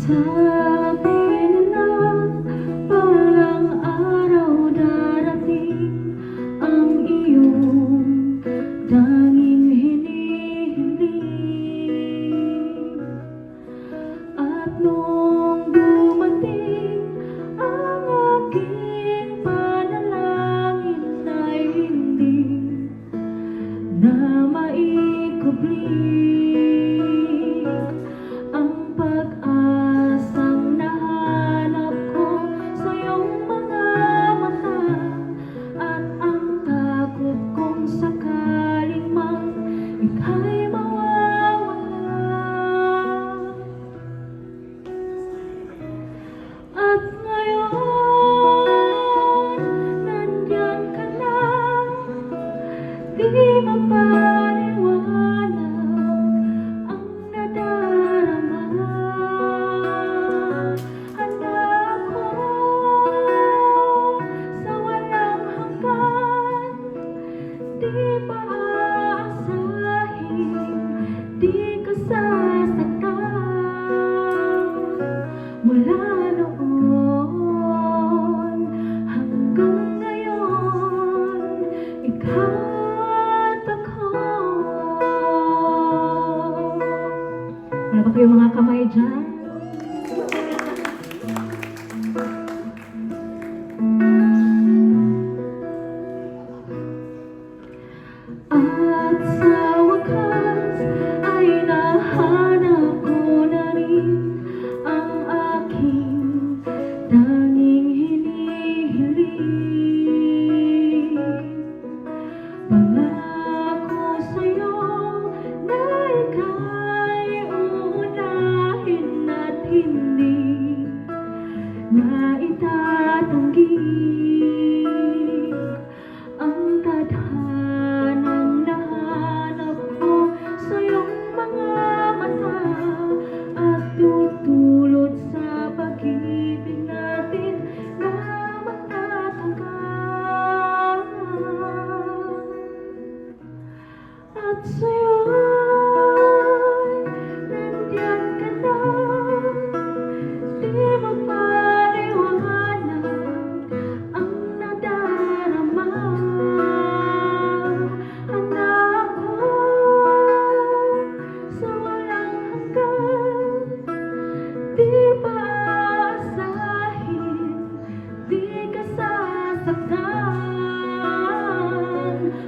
Sabi nila parang araw darating ang iyong tanging hinihiling. At nung dumating ang aking panalangin ay hindi na maikubli ang pag-asang nahanap ko sa iyong mga mata, at ang takot kong sakaling mang ika'y mawawala. At ngayon, nandiyan ka na, di mapaliwanag ang nadarama. Hanap ko sa walang hanggan, di paaasahin, di ka sasaktan. Mula noon hanggang ngayon, ikaw at ako. Wala ba kayong mga kamay dyan? At sa wakas ay nahanap ko na rin ang aking tanging hinihiling. Pangako sa'yo na ika'y uunahin at hindi na itatanggi ang tadhanang nahanap ko sa iyong mga mata, at tutulot sa pag-ibig natin na matatagal. At sa'yo'y nandiyan ka na, di mapaliwanag ang nadarama. Hanap ko sa walang hanggan, di paaasahin, di ka sasaktan.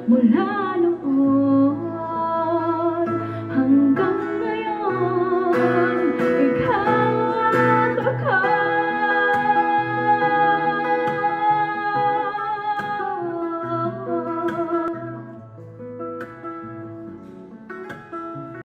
Mula